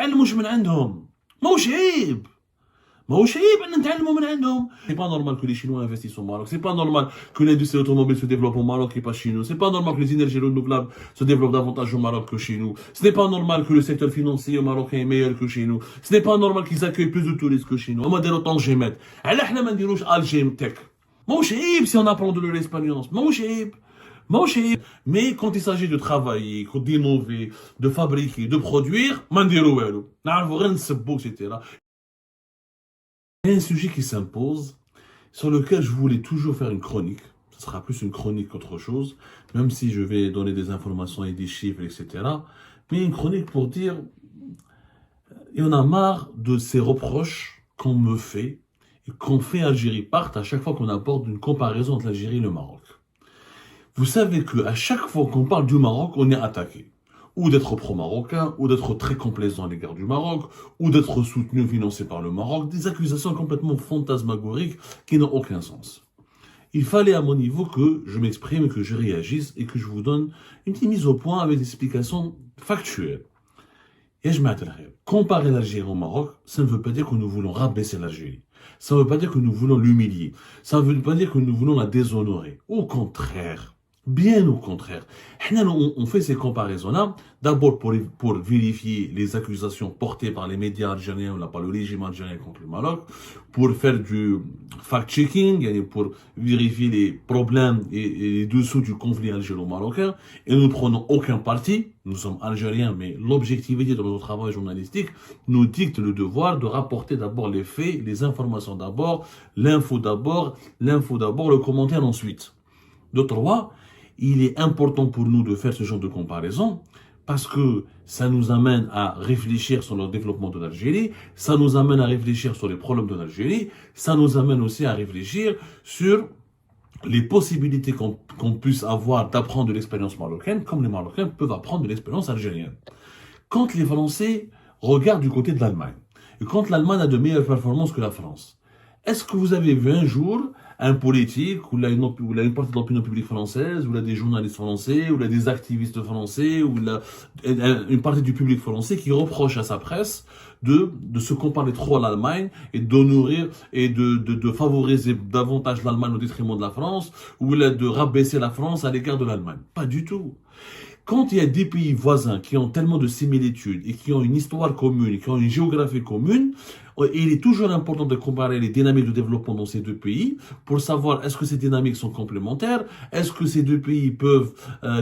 نتعلموش من عندهم. ماهوش عيب. ماهوش عيب ان نتعلموا من عندهم. C'est pas normal que les Chinois investissent au Maroc. C'est pas normal que l'industrie automobile se développe au Maroc et pas chez nous. C'est pas normal que les énergies renouvelables se développent davantage au Maroc que chez nous. Ce n'est pas normal que le secteur financier marocain est meilleur que chez nous. Ce n'est pas normal qu'ils accueillent plus de touristes que chez nous. هما داروا طنجيمات. علاه حنا ما نديروش الجيم تك؟ ماهوش عيب si on apprend de leur expérience. ماهوش عيب. Mais quand il s'agit de travailler, d'innover, de fabriquer, de produire, ما نديرو والو. نعرفوا غير نسبوا etc. Il y a un sujet qui s'impose, sur lequel je voulais toujours faire une chronique. Ce sera plus une chronique qu'autre chose, même si je vais donner des informations et des chiffres, etc. Mais une chronique pour dire, il y en a marre de ces reproches qu'on me fait, et qu'on fait Algérie part à chaque fois qu'on apporte une comparaison entre l'Algérie et le Maroc. Vous savez qu'à chaque fois qu'on parle du Maroc, on est attaqué. Ou d'être pro-marocain, ou d'être très complaisant à l'égard du Maroc, ou d'être soutenu, financé par le Maroc, des accusations complètement fantasmagoriques qui n'ont aucun sens. Il fallait à mon niveau que je m'exprime, que je réagisse et que je vous donne une petite mise au point avec des explications factuelles. Et je m'attendrai. Comparer l'Algérie au Maroc, ça ne veut pas dire que nous voulons rabaisser l'Algérie. Ça ne veut pas dire que nous voulons l'humilier. Ça ne veut pas dire que nous voulons la déshonorer. Au contraire. Bien au contraire. On fait ces comparaisons-là, d'abord pour vérifier les accusations portées par les médias algériens, par le régime algérien contre le Maroc, pour faire du fact-checking, pour vérifier les problèmes et les dessous du conflit algéro-marocain, et nous ne prenons aucun parti, nous sommes algériens, mais l'objectivité de notre travail journalistique nous dicte le devoir de rapporter d'abord les faits, les informations d'abord, l'info d'abord, le commentaire ensuite. De trois, il est important pour nous de faire ce genre de comparaison parce que ça nous amène à réfléchir sur le développement de l'Algérie, ça nous amène à réfléchir sur les problèmes de l'Algérie, ça nous amène aussi à réfléchir sur les possibilités qu'on puisse avoir d'apprendre de l'expérience marocaine comme les Marocains peuvent apprendre de l'expérience algérienne. Quand les Français regardent du côté de l'Allemagne et quand l'Allemagne a de meilleures performances que la France, est-ce que vous avez vu un jour un politique, ou là une partie de l'opinion publique française, ou là des journalistes français, ou là des activistes français, ou là une partie du public français qui reproche à sa presse de se comparer trop à l'Allemagne et d'honorer et de favoriser davantage l'Allemagne au détriment de la France, ou là de rabaisser la France à l'égard de l'Allemagne. Pas du tout. Quand il y a des pays voisins qui ont tellement de similitudes et qui ont une histoire commune, qui ont une géographie commune, il est toujours important de comparer les dynamiques de développement dans ces deux pays pour savoir est-ce que ces dynamiques sont complémentaires, est-ce que ces deux pays peuvent,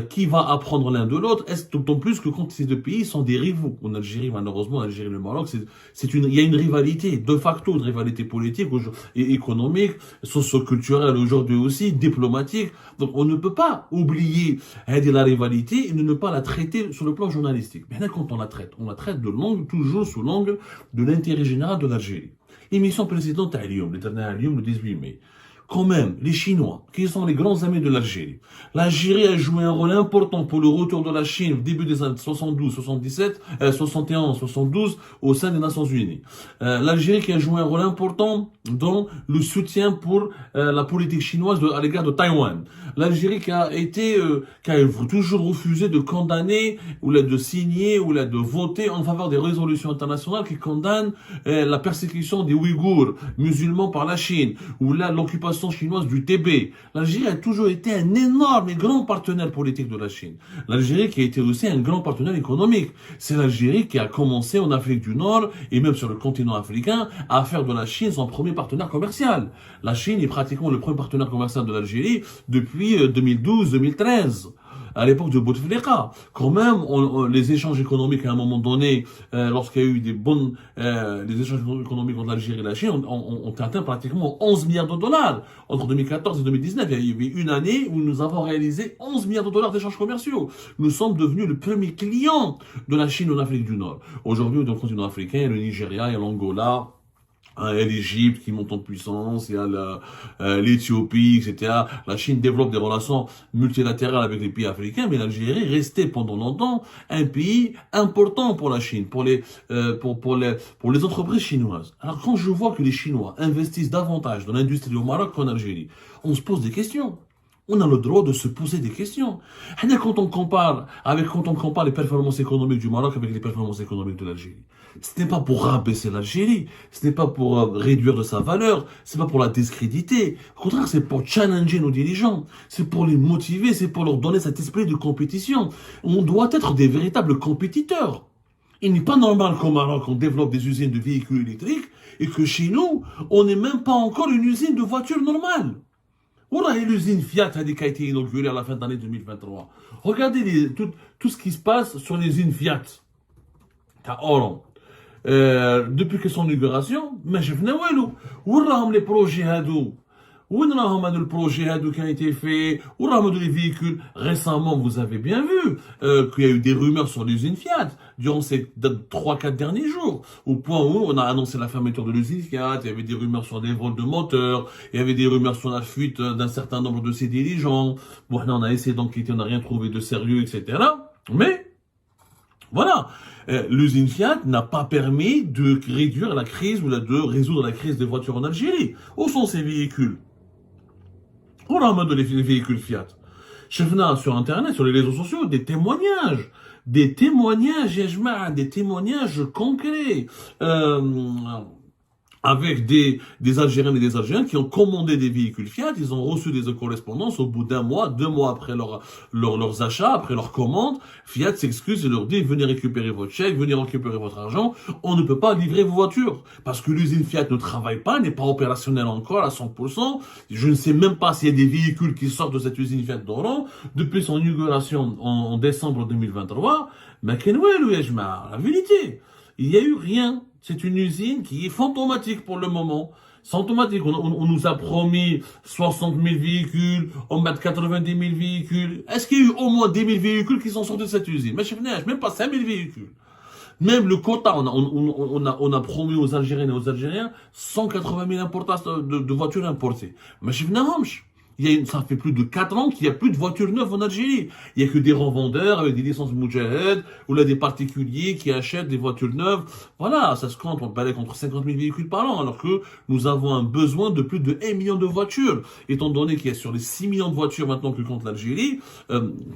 qui va apprendre l'un de l'autre, d'autant plus que quand ces deux pays sont des rivaux. En Algérie, malheureusement, l'Algérie et le Maroc, il y a une rivalité, de facto, une rivalité politique et économique, socio-culturelle aujourd'hui aussi, diplomatique. Donc on ne peut pas oublier la rivalité et ne pas la traiter sur le plan journalistique. Maintenant, quand on la traite de l'angle, toujours sous l'angle de l'intérêt général de l'Algérie. L'émission précédente à Lyon, le 18 mai. Quand même, les Chinois, qui sont les grands amis de l'Algérie. L'Algérie a joué un rôle important pour le retour de la Chine au début des années 72, 77, 71, 72 au sein des Nations Unies. L'Algérie qui a joué un rôle important dans le soutien pour la politique chinoise à l'égard de Taïwan. L'Algérie qui a toujours refusé de condamner ou de signer ou de voter en faveur des résolutions internationales qui condamnent la persécution des Ouïghours musulmans par la Chine ou l'occupation chinoise du Tibet. L'Algérie a toujours été un énorme et grand partenaire politique de la Chine. L'Algérie qui a été aussi un grand partenaire économique. C'est l'Algérie qui a commencé en Afrique du Nord et même sur le continent africain à faire de la Chine son premier partenaire commercial. La Chine est pratiquement le premier partenaire commercial de l'Algérie depuis 2012-2013. À l'époque de Bouteflika. Quand même, les échanges économiques à un moment donné, lorsqu'il y a eu les échanges économiques entre l'Algérie et la Chine, ont atteint pratiquement 11 milliards de dollars. Entre 2014 et 2019, il y avait une année où nous avons réalisé 11 milliards de dollars d'échanges commerciaux. Nous sommes devenus le premier client de la Chine en Afrique du Nord. Aujourd'hui, dans le continent africain, il y a le Nigeria, il y a l'Angola, il y a l'Égypte qui monte en puissance, il y a l'Éthiopie, etc. La Chine développe des relations multilatérales avec les pays africains, mais l'Algérie restait pendant longtemps un pays important pour la Chine, pour les entreprises chinoises. Alors quand je vois que les Chinois investissent davantage dans l'industrie au Maroc qu'en Algérie, on se pose des questions. On a le droit de se poser des questions. Quand on compare les performances économiques du Maroc avec les performances économiques de l'Algérie, ce n'est pas pour rabaisser l'Algérie, ce n'est pas pour réduire de sa valeur, ce n'est pas pour la discréditer. Au contraire, c'est pour challenger nos dirigeants, c'est pour les motiver, c'est pour leur donner cet esprit de compétition. On doit être des véritables compétiteurs. Il n'est pas normal qu'au Maroc, on développe des usines de véhicules électriques et que chez nous, on n'est même pas encore une usine de voitures normales. Voilà l'usine Fiat qui a été inaugurée à la fin de l'année 2023. Regardez tout ce qui se passe sur l'usine Fiat à Oran. Depuis que son inauguration, mais je venais où les projets hadou. Où le projet hadou qui a été fait, où les véhicules. Récemment, vous avez bien vu qu'il y a eu des rumeurs sur l'usine Fiat durant ces 3-4 derniers jours, au point où on a annoncé la fermeture de l'usine Fiat, il y avait des rumeurs sur des vols de moteurs, il y avait des rumeurs sur la fuite d'un certain nombre de ses dirigeants. Bon, on a essayé d'enquêter, on n'a rien trouvé de sérieux, etc. Mais, voilà, l'usine Fiat n'a pas permis de réduire la crise ou de résoudre la crise des voitures en Algérie. Où sont ces véhicules? On ramène les véhicules Fiat. Je venais sur Internet, sur les réseaux sociaux, des témoignages, des témoignages concrets. Avec des Algériens et des Algériens qui ont commandé des véhicules Fiat, ils ont reçu des correspondances au bout d'un mois, 2 mois après leurs achats, après leur commande. Fiat s'excuse et leur dit, venez récupérer votre chèque, venez récupérer votre argent, on ne peut pas livrer vos voitures. Parce que l'usine Fiat ne travaille pas, n'est pas opérationnelle encore à 100%. Je ne sais même pas s'il y a des véhicules qui sortent de cette usine Fiat d'Oran depuis son inauguration en décembre 2023. Mais la vérité, il n'y a eu rien. C'est une usine qui est fantomatique pour le moment. Fantomatique. On nous a promis 60 000 véhicules, on met 90 000 véhicules. Est-ce qu'il y a eu au moins 10 000 véhicules qui sont sortis de cette usine? Mais je n'ai même pas 5 000 véhicules. Même le quota, on a promis aux Algériennes et aux Algériens 180 000 importations de voitures importées. Mais je n'ai ça fait plus de 4 ans qu'il n'y a plus de voitures neuves en Algérie. Il n'y a que des revendeurs avec des licences Moudjahed, ou là des particuliers qui achètent des voitures neuves. Voilà, ça se compte, on parlait contre 50 000 véhicules par an, alors que nous avons un besoin de plus de 1 million de voitures. Étant donné qu'il y a sur les 6 millions de voitures maintenant que compte l'Algérie,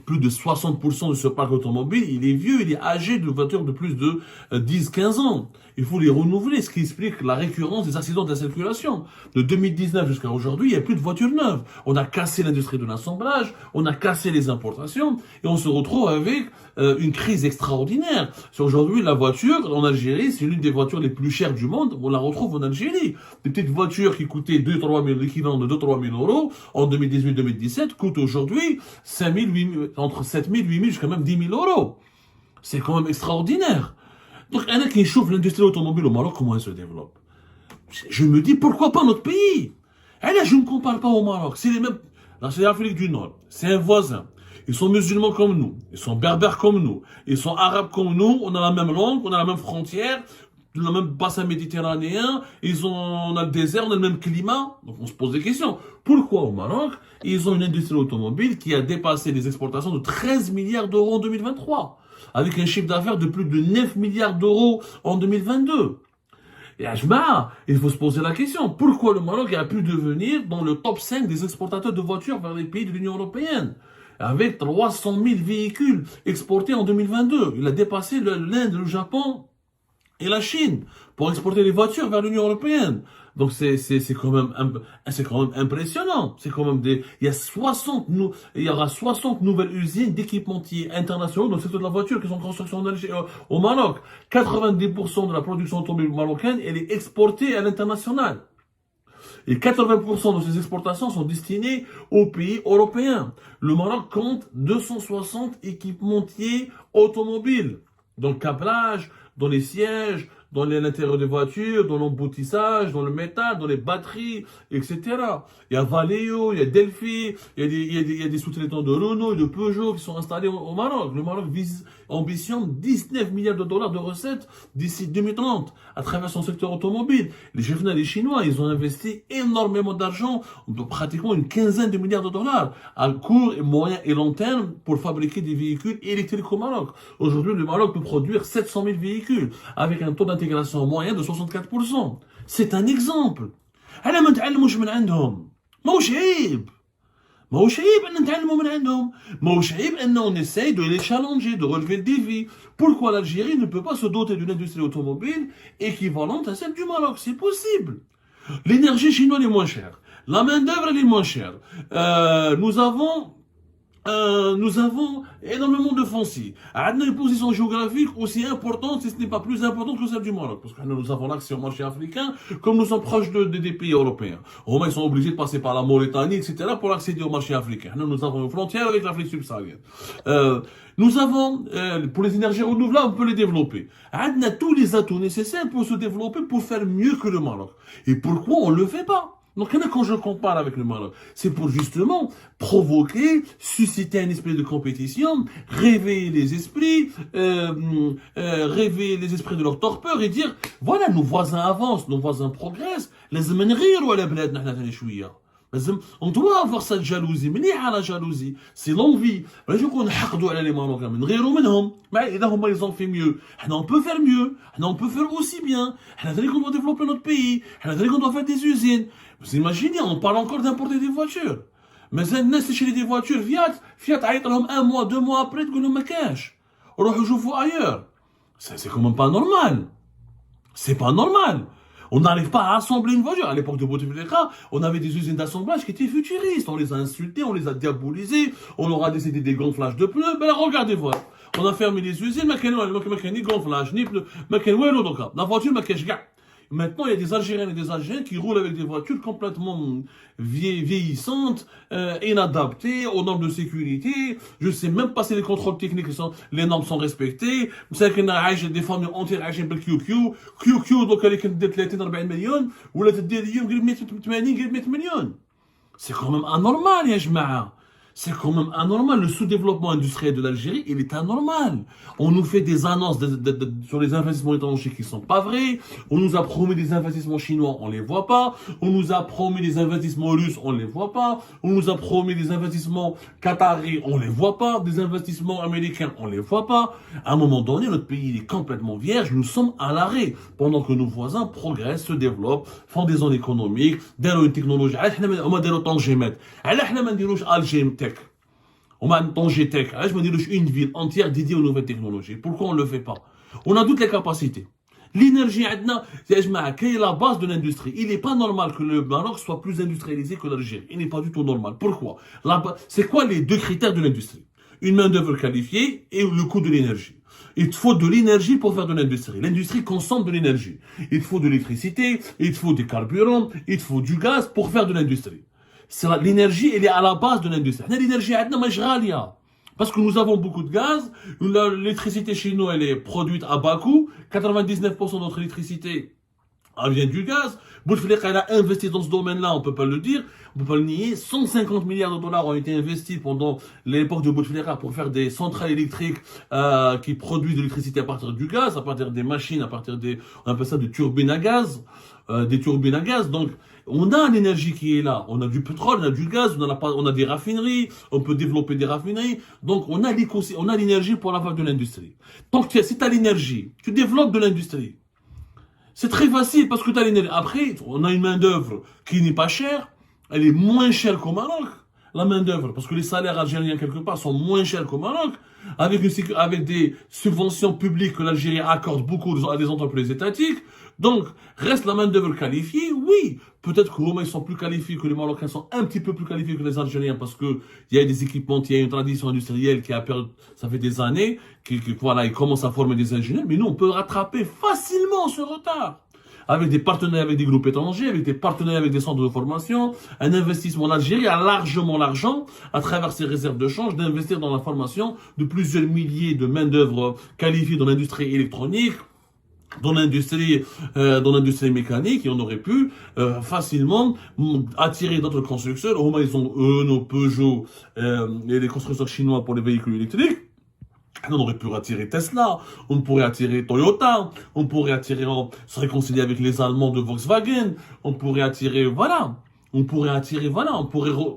plus de 60% de ce parc automobile, il est vieux, il est âgé de voitures de plus de 10-15 ans. Il faut les renouveler, ce qui explique la récurrence des accidents de la circulation. De 2019 jusqu'à aujourd'hui, il n'y a plus de voitures neuves. On a cassé l'industrie de l'assemblage, on a cassé les importations, et on se retrouve avec une crise extraordinaire. Aujourd'hui, la voiture en Algérie, c'est l'une des voitures les plus chères du monde. On la retrouve en Algérie. Des petites voitures qui coûtaient 2-3 000, l'équivalent de 2-3 000 euros en 2018-2017, coûtent aujourd'hui 5 000, 8 000, entre 7 000, 8 000, jusqu'à même 10 000 euros. C'est quand même extraordinaire. Donc, il y en a qui chauffent l'industrie automobile au Maroc, comment elle se développe? Je me dis, pourquoi pas notre pays? Et là, je ne compare pas au Maroc. C'est les mêmes. Là, c'est l'Afrique du Nord. C'est un voisin. Ils sont musulmans comme nous. Ils sont berbères comme nous. Ils sont arabes comme nous. On a la même langue. On a la même frontière. Le même bassin méditerranéen. On a le désert. On a le même climat. Donc, on se pose des questions. Pourquoi au Maroc, ils ont une industrie automobile qui a dépassé les exportations de 13 milliards d'euros en 2023, avec un chiffre d'affaires de plus de 9 milliards d'euros en 2022. Et il faut se poser la question, pourquoi le Maroc a pu devenir dans le top 5 des exportateurs de voitures vers les pays de l'Union européenne, avec 300 000 véhicules exportés en 2022. Il a dépassé l'Inde, le Japon et la Chine pour exporter les voitures vers l'Union européenne. Donc c'est quand même impressionnant. C'est quand même il y aura 60 nouvelles usines d'équipementiers internationaux dans le secteur de la voiture qui sont en construction au Maroc. 90% de la production automobile marocaine, elle est exportée à l'international. Et 80% de ces exportations sont destinées aux pays européens. Le Maroc compte 260 équipementiers automobiles, dans le câblage, dans les sièges, dans l'intérieur des voitures, dans l'emboutissage, dans le métal, dans les batteries, etc. Il y a Valeo, il y a Delphi, il y a des sous-traitants de Renault et de Peugeot qui sont installés au Maroc. Le Maroc ambitionne 19 milliards de dollars de recettes d'ici 2030 à travers son secteur automobile. Les Japonais et les Chinois, ils ont investi énormément d'argent, pratiquement une quinzaine de milliards de dollars à court, moyen et long terme pour fabriquer des véhicules électriques au Maroc. Aujourd'hui, le Maroc peut produire 700 000 véhicules avec un taux d'intégration moyen de 64%. C'est un exemple. أنا ما نتعلموش من عندهم. ماهوش عيب. ماهوش عيب ان نتعلموا من عندهم ماهوش عيب ان on essaye de les challenger de relever le défi. Pourquoi l'Algérie ne peut pas se doter d'une industrie automobile équivalente à celle du Maroc? C'est possible. L'énergie chinoise est moins chère, la main d'œuvre elle est moins chère, nous avons énormément de foncier. On a une position géographique aussi importante, si ce n'est pas plus importante que celle du Maroc. Parce que nous avons l'accès au marché africain, comme nous sommes proches des pays européens. Au moins, ils sont obligés de passer par la Mauritanie, etc. pour accéder au marché africain. Nous avons une frontière avec l'Afrique subsaharienne. Nous avons, pour les énergies renouvelables, on peut les développer. On a tous les atouts nécessaires pour se développer, pour faire mieux que le Maroc. Et pourquoi on ne le fait pas? Donc, quand je compare avec le Maroc, c'est pour justement provoquer, susciter un esprit de compétition, réveiller les esprits, réveiller les esprits de leur torpeur et dire, voilà, nos voisins avancent, nos voisins progressent, on doit avoir cette jalousie, mais la jalousie, c'est l'envie. Ils ont fait mieux. On peut faire mieux. On peut faire aussi bien. On doit développer notre pays. On doit faire des usines. Vous imaginez, on parle encore d'importer des voitures. Mais c'est chez des voitures Fiat a été un mois, 2 mois après que nous me cache. On va ailleurs. C'est quand même pas normal. C'est pas normal. On n'arrive pas à assembler une voiture. À l'époque de Bouteflika, on avait des usines d'assemblage qui étaient futuristes. On les a insultés, on les a diabolisés, on leur a décidé des gonflages de pneus. Ben là, regardez voir. On a fermé les usines, ni gonflage, ni pneus. La voiture, maintenant, il y a des Algériens et des Algériens qui roulent avec des voitures complètement vieillissantes, inadaptées aux normes de sécurité. Je ne sais même pas si les contrôles techniques, les normes sont respectées. Des familles entières عايشين بالكيو donc elle est 30 40 مليون ولا تدير اليوم قريب 180 قريب 100 مليون. C'est quand même anormal, يا جماعة. C'est quand même anormal. Le sous-développement industriel de l'Algérie, il est anormal. On nous fait des annonces sur les investissements étrangers qui ne sont pas vrais. On nous a promis des investissements chinois, on ne les voit pas. On nous a promis des investissements russes, on ne les voit pas. On nous a promis des investissements qataris, on ne les voit pas. Des investissements américains, on ne les voit pas. À un moment donné, notre pays il est complètement vierge. Nous sommes à l'arrêt. Pendant que nos voisins progressent, se développent, font des zones économiques, داروا une technologie. هما داروا طنجيمات. على احنا ما نديروش Algérie Tech. On a un Tanger Tech. Je me dis une ville entière dédiée aux nouvelles technologies. Pourquoi on ne le fait pas? On a toutes les capacités. L'énergie, quelle est la base de l'industrie? Il n'est pas normal que le Maroc soit plus industrialisé que l'Algérie. Il n'est pas du tout normal. Pourquoi? C'est quoi les 2 critères de l'industrie? Une main-d'œuvre qualifiée et le coût de l'énergie. Il te faut de l'énergie pour faire de l'industrie. L'industrie consomme de l'énergie. Il te faut de l'électricité, il te faut des carburants, il te faut du gaz pour faire de l'industrie. L'énergie, elle est à la base de l'industrie. L'énergie, parce que nous avons beaucoup de gaz. L'électricité chez nous, elle est produite à bas coût. 99% de notre électricité, elle vient du gaz. Bouteflika, elle a investi dans ce domaine-là, on ne peut pas le dire, on ne peut pas le nier. 150 milliards de dollars ont été investis pendant l'époque de Bouteflika pour faire des centrales électriques qui produisent de l'électricité à partir du gaz, à partir des machines, à partir on appelle ça des turbines à gaz. Donc, on a l'énergie qui est là. On a du pétrole, on a du gaz, on a des raffineries, on peut développer des raffineries. Donc, on a l'énergie pour avoir de l'industrie. Donc, si tu as l'énergie, tu développes de l'industrie. C'est très facile parce que tu as l'énergie. Après, on a une main-d'œuvre qui n'est pas chère. Elle est moins chère qu'au Maroc, la main-d'œuvre. Parce que les salaires algériens, quelque part, sont moins chers qu'au Maroc. Avec des subventions publiques que l'Algérie accorde beaucoup à des entreprises étatiques. Donc, reste la main-d'œuvre qualifiée, oui. Peut-être que les Roumains sont plus qualifiés que les Marocains sont un petit peu plus qualifiés que les Algériens parce que il y a des équipements, il y a une tradition industrielle qui a perdu, ça fait des années, voilà, ils commencent à former des ingénieurs, mais nous, on peut rattraper facilement ce retard. Avec des partenaires avec des groupes étrangers, avec des partenaires avec des centres de formation, un investissement. L'Algérie a largement l'argent, à travers ses réserves de change, d'investir dans la formation de plusieurs milliers de main-d'œuvre qualifiée dans l'industrie électronique, dans l'industrie mécanique, et on aurait pu facilement attirer d'autres constructeurs. Au moins, ils ont Renault, Peugeot et les constructeurs chinois pour les véhicules électriques. On aurait pu attirer Tesla, on pourrait attirer Toyota, on pourrait attirer, se réconcilier avec les Allemands de Volkswagen, on pourrait attirer,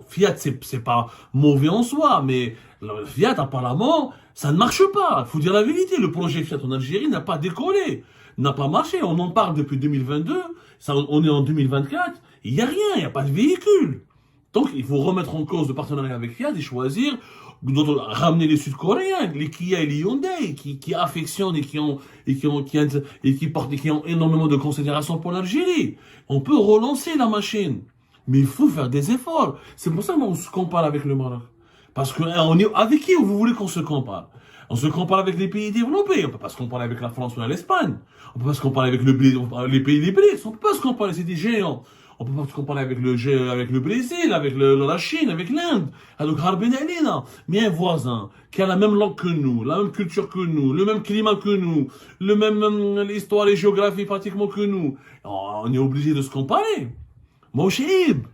Fiat, c'est pas mauvais en soi, mais Fiat, apparemment, ça ne marche pas. Il faut dire la vérité, le projet Fiat en Algérie n'a pas décollé, n'a pas marché. On en parle depuis 2022, on est en 2024, il n'y a rien, il n'y a pas de véhicule. Donc, il faut remettre en cause le partenariat avec Riyad et choisir ramener les Sud-Coréens, les Kia et les Hyundai, qui affectionnent qui ont énormément de considération pour l'Algérie. On peut relancer la machine. Mais il faut faire des efforts. C'est pour ça qu'on se compare avec le Maroc. Parce que avec qui vous voulez qu'on se compare? On se compare avec les pays développés. On peut pas se comparer avec la France ou l'Espagne. On peut pas se comparer avec les pays des BRICS. On peut pas se comparer, c'est des géants. On peut pas se comparer avec le Brésil, avec la Chine, avec l'Inde. Donc, mais un voisin qui a la même langue que nous, la même culture que nous, le même climat que nous, le même histoire et géographie pratiquement que nous. On est obligé de se comparer. Moshib.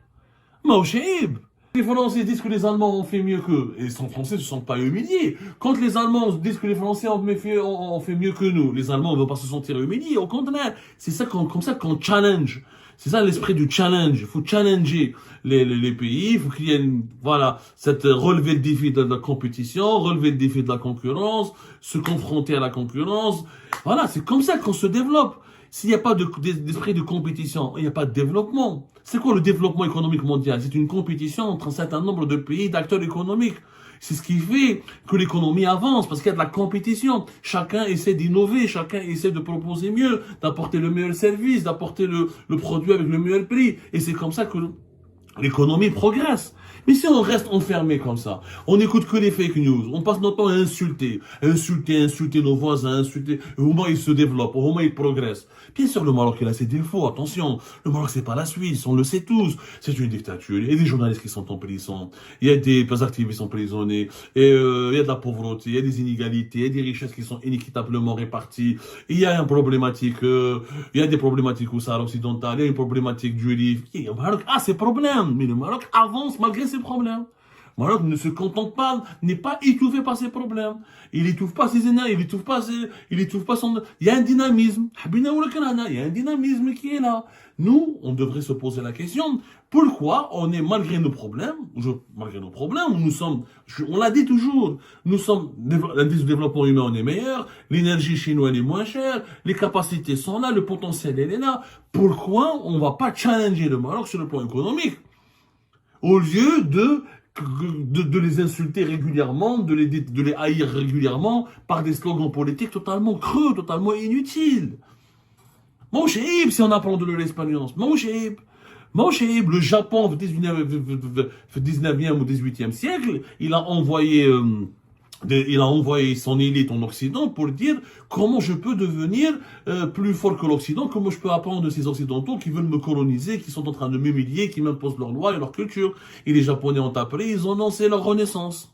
Les Français disent que les Allemands ont fait mieux qu'eux, et les Français ne se sentent pas humiliés. Quand les Allemands disent que les Français ont fait mieux que nous, les Allemands ne vont pas se sentir humiliés. Au contraire, c'est ça comme ça qu'on challenge. C'est ça l'esprit du challenge. Il faut challenger les pays. Il faut qu'il y ait cette relever le défi de la compétition, relever le défi de la concurrence, se confronter à la concurrence. Voilà, c'est comme ça qu'on se développe. S'il n'y a pas d'esprit de compétition, il n'y a pas de développement. C'est quoi le développement économique mondial? C'est une compétition entre un certain nombre de pays, d'acteurs économiques. C'est ce qui fait que l'économie avance, parce qu'il y a de la compétition. Chacun essaie d'innover, chacun essaie de proposer mieux, d'apporter le meilleur service, d'apporter le produit avec le meilleur prix. Et c'est comme ça que l'économie progresse. Mais si on reste enfermé comme ça, on n'écoute que les fake news, on passe notre temps à insulter nos voisins, au moment ils se développent, au moment ils progressent. Bien sûr, le Maroc, il a ses défauts, attention. Le Maroc, c'est pas la Suisse, on le sait tous. C'est une dictature. Il y a des journalistes qui sont en prison, il y a des activistes qui sont emprisonnés, et il y a de la pauvreté, il y a des inégalités, il y a des richesses qui sont inéquitablement réparties. Il y a une problématique, il y a des problématiques au Sahara occidental, il y a une problématique du livre. Le Maroc a ses problèmes, mais le Maroc avance malgré ses problèmes. Le Maroc ne se contente pas, n'est pas étouffé par ses problèmes. Il étouffe pas ses énergies, il étouffe pas son... Il y a un dynamisme. Il y a un dynamisme qui est là. Nous, on devrait se poser la question, pourquoi on est, malgré nos problèmes, on l'a dit toujours, l'indice de développement humain, on est meilleur, l'énergie chez nous, elle est moins chère, les capacités sont là, le potentiel, elle est là. Pourquoi on va pas challenger le Maroc sur le plan économique? Au lieu de les insulter régulièrement, de les haïr régulièrement par des slogans politiques totalement creux, totalement inutiles. Moshib, si on apprend de l'expérience. Moshib, le Japon, au 19e ou 18e siècle, il a envoyé son élite en Occident pour dire comment je peux devenir plus fort que l'Occident, comment je peux apprendre de ces Occidentaux qui veulent me coloniser, qui sont en train de m'humilier, qui m'imposent leurs lois et leur culture. Et les Japonais ont appris, ils ont lancé leur renaissance.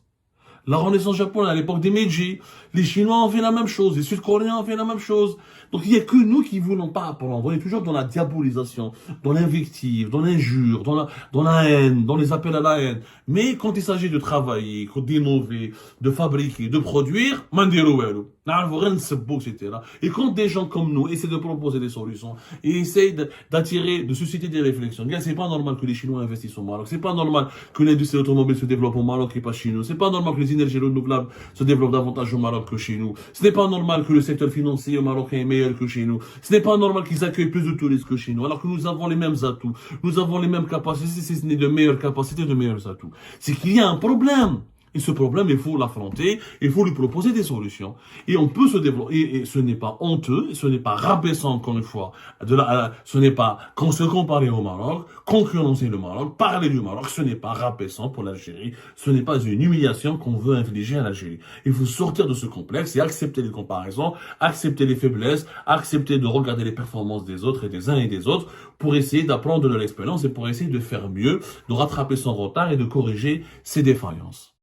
La renaissance japonaise à l'époque des Meiji, les Chinois ont fait la même chose, les Sud-Coréens ont fait la même chose. Donc il n'y a que nous qui ne voulons pas apprendre. On est toujours dans la diabolisation, dans l'invective, dans l'injure, dans la haine, dans les appels à la haine. Mais quand il s'agit de travailler, d'innover, de fabriquer, de produire, etc. Et quand des gens comme nous essaient de proposer des solutions et essayent d'attirer, de susciter des réflexions, c'est pas normal que les Chinois investissent au Maroc, c'est pas normal que l'industrie automobile se développe au Maroc et pas chez nous, c'est pas normal que les énergies renouvelables se développent davantage au Maroc que chez nous, ce n'est pas normal que le secteur financier au Maroc est meilleur que chez nous, ce n'est pas normal qu'ils accueillent plus de touristes que chez nous, alors que nous avons les mêmes atouts, nous avons les mêmes capacités, si ce n'est de meilleures capacités, de meilleurs atouts. C'est qu'il y a un problème. Et ce problème, il faut l'affronter, il faut lui proposer des solutions. Et on peut se développer. Et ce n'est pas honteux, ce n'est pas rabaissant, encore une fois. Ce n'est pas qu'on se comparer au Maroc, concurrencer le Maroc, parler du Maroc, ce n'est pas rabaissant pour l'Algérie. Ce n'est pas une humiliation qu'on veut infliger à l'Algérie. Il faut sortir de ce complexe et accepter les comparaisons, accepter les faiblesses, accepter de regarder les performances des autres et des uns et des autres pour essayer d'apprendre de l'expérience et pour essayer de faire mieux, de rattraper son retard et de corriger ses défaillances.